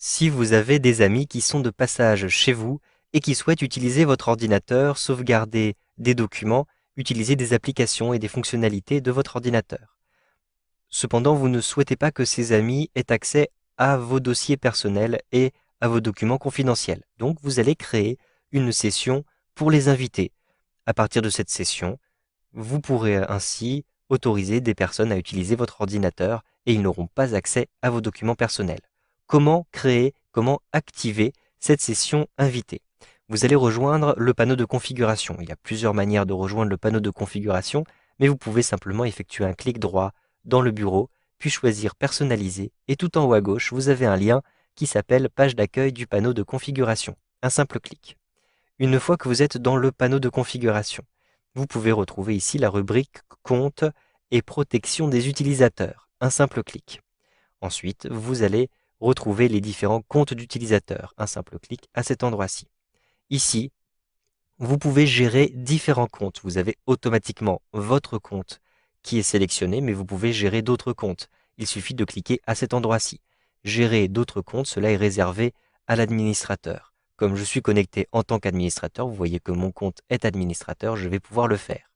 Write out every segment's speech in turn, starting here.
Si vous avez des amis qui sont de passage chez vous et qui souhaitent utiliser votre ordinateur, sauvegarder des documents, utiliser des applications et des fonctionnalités de votre ordinateur. Cependant, vous ne souhaitez pas que ces amis aient accès à vos dossiers personnels et à vos documents confidentiels. Donc, vous allez créer une session pour les inviter. À partir de cette session, vous pourrez ainsi autoriser des personnes à utiliser votre ordinateur et ils n'auront pas accès à vos documents personnels. Comment créer, comment activer cette session invitée? Vous allez rejoindre le panneau de configuration. Il y a plusieurs manières de rejoindre le panneau de configuration, mais vous pouvez simplement effectuer un clic droit dans le bureau, puis choisir personnaliser et tout en haut à gauche, vous avez un lien qui s'appelle page d'accueil du panneau de configuration. Un simple clic. Une fois que vous êtes dans le panneau de configuration, vous pouvez retrouver ici la rubrique compte et protection des utilisateurs. Un simple clic. Ensuite, vous allez retrouver les différents comptes d'utilisateurs. Un simple clic à cet endroit-ci. Ici, vous pouvez gérer différents comptes. Vous avez automatiquement votre compte qui est sélectionné, mais vous pouvez gérer d'autres comptes. Il suffit de cliquer à cet endroit-ci. Gérer d'autres comptes, cela est réservé à l'administrateur. Comme je suis connecté en tant qu'administrateur, vous voyez que mon compte est administrateur, je vais pouvoir le faire.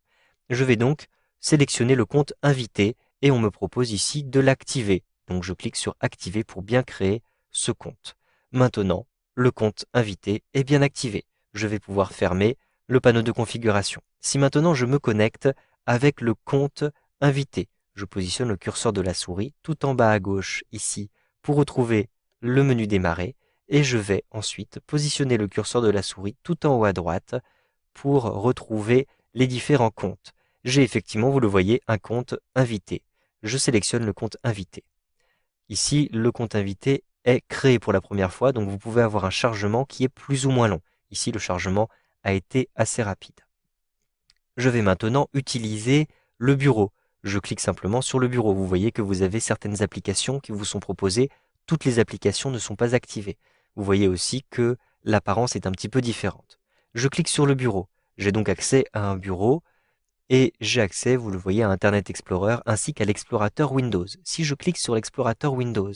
Je vais donc sélectionner le compte invité et on me propose ici de l'activer. Donc je clique sur activer pour bien créer ce compte. Maintenant, le compte invité est bien activé. Je vais pouvoir fermer le panneau de configuration. Si maintenant je me connecte avec le compte invité, je positionne le curseur de la souris tout en bas à gauche ici pour retrouver le menu démarrer et je vais ensuite positionner le curseur de la souris tout en haut à droite pour retrouver les différents comptes. J'ai effectivement, vous le voyez, un compte invité. Je sélectionne le compte invité. Ici, le compte invité est créé pour la première fois, donc vous pouvez avoir un chargement qui est plus ou moins long. Ici, le chargement a été assez rapide. Je vais maintenant utiliser le bureau. Je clique simplement sur le bureau. Vous voyez que vous avez certaines applications qui vous sont proposées. Toutes les applications ne sont pas activées. Vous voyez aussi que l'apparence est un petit peu différente. Je clique sur le bureau. J'ai donc accès à un bureau et j'ai accès, vous le voyez, à Internet Explorer ainsi qu'à l'explorateur Windows. Si je clique sur l'explorateur Windows,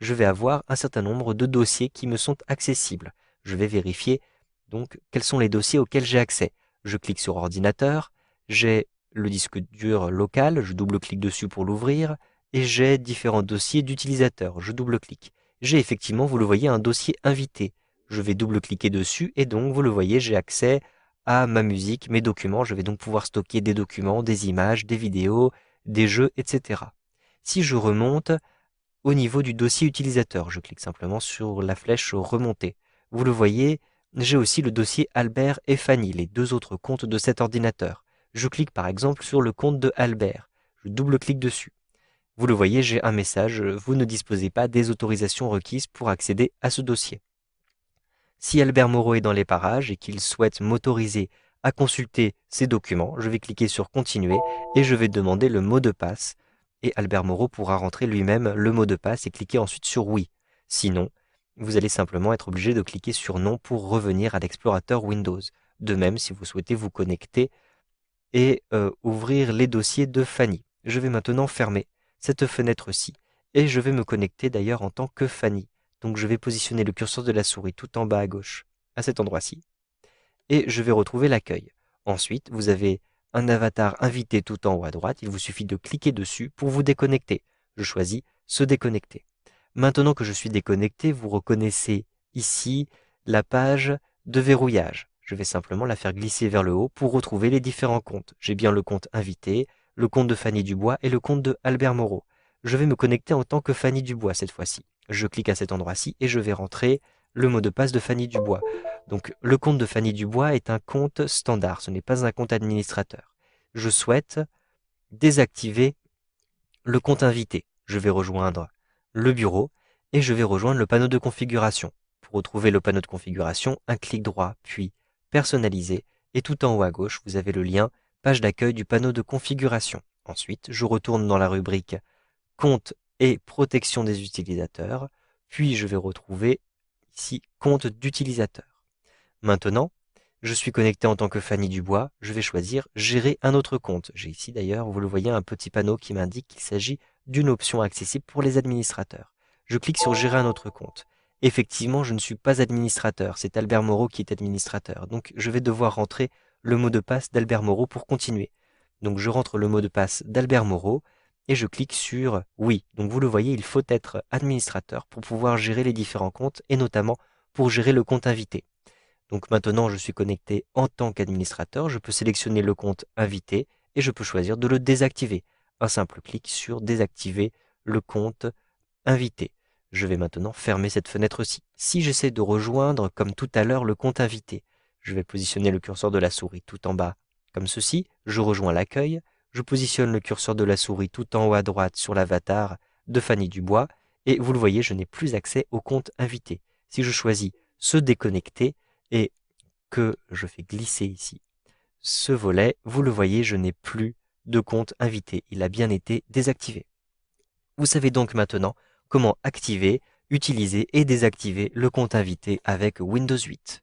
je vais avoir un certain nombre de dossiers qui me sont accessibles. Je vais vérifier donc quels sont les dossiers auxquels j'ai accès. Je clique sur ordinateur, j'ai le disque dur local, je double-clique dessus pour l'ouvrir, et j'ai différents dossiers d'utilisateurs, je double-clique. J'ai effectivement, vous le voyez, un dossier invité. Je vais double-cliquer dessus et donc, vous le voyez, j'ai accès à ma musique, mes documents. Je vais donc pouvoir stocker des documents, des images, des vidéos, des jeux, etc. Si je remonte au niveau du dossier utilisateur, je clique simplement sur la flèche remonter. Vous le voyez, j'ai aussi le dossier Albert et Fanny, les deux autres comptes de cet ordinateur. Je clique par exemple sur le compte de Albert. Je double-clique dessus. Vous le voyez, j'ai un message, vous ne disposez pas des autorisations requises pour accéder à ce dossier. Si Albert Moreau est dans les parages et qu'il souhaite m'autoriser à consulter ces documents, je vais cliquer sur continuer et je vais demander le mot de passe et Albert Moreau pourra rentrer lui-même le mot de passe et cliquer ensuite sur oui. Sinon, vous allez simplement être obligé de cliquer sur non pour revenir à l'explorateur Windows. De même, si vous souhaitez vous connecter et ouvrir les dossiers de Fanny. Je vais maintenant fermer cette fenêtre-ci et je vais me connecter d'ailleurs en tant que Fanny. Donc je vais positionner le curseur de la souris tout en bas à gauche, à cet endroit-ci, et je vais retrouver l'accueil. Ensuite, vous avez un avatar invité tout en haut à droite, il vous suffit de cliquer dessus pour vous déconnecter. Je choisis se déconnecter. Maintenant que je suis déconnecté, vous reconnaissez ici la page de verrouillage. Je vais simplement la faire glisser vers le haut pour retrouver les différents comptes. J'ai bien le compte invité, le compte de Fanny Dubois et le compte de Albert Moreau. Je vais me connecter en tant que Fanny Dubois cette fois-ci. Je clique à cet endroit-ci et je vais rentrer le mot de passe de Fanny Dubois. Donc le compte de Fanny Dubois est un compte standard, ce n'est pas un compte administrateur. Je souhaite désactiver le compte invité. Je vais rejoindre le bureau et je vais rejoindre le panneau de configuration. Pour retrouver le panneau de configuration, un clic droit, puis personnaliser et tout en haut à gauche, vous avez le lien page d'accueil du panneau de configuration. Ensuite, je retourne dans la rubrique compte et protection des utilisateurs, puis je vais retrouver ici compte d'utilisateur. Maintenant, je suis connecté en tant que Fanny Dubois, je vais choisir gérer un autre compte. J'ai ici d'ailleurs, vous le voyez, un petit panneau qui m'indique qu'il s'agit d'une option accessible pour les administrateurs. Je clique sur gérer un autre compte effectivement, je ne suis pas administrateur, c'est Albert Moreau qui est administrateur. Donc je vais devoir rentrer le mot de passe d'Albert Moreau pour continuer. Donc je rentre le mot de passe d'Albert Moreau et je clique sur oui. Donc vous le voyez, il faut être administrateur pour pouvoir gérer les différents comptes et notamment pour gérer le compte invité. Donc maintenant, je suis connecté en tant qu'administrateur, je peux sélectionner le compte invité et je peux choisir de le désactiver. Un simple clic sur désactiver le compte invité. Je vais maintenant fermer cette fenêtre-ci. Si j'essaie de rejoindre, comme tout à l'heure, le compte invité, je vais positionner le curseur de la souris tout en bas, comme ceci. Je rejoins l'accueil. Je positionne le curseur de la souris tout en haut à droite sur l'avatar de Fanny Dubois. Et vous le voyez, je n'ai plus accès au compte invité. Si je choisis se déconnecter et que je fais glisser ici ce volet, vous le voyez, je n'ai plus de compte invité. Il a bien été désactivé. Vous savez donc maintenant comment activer, utiliser et désactiver le compte invité avec Windows 8.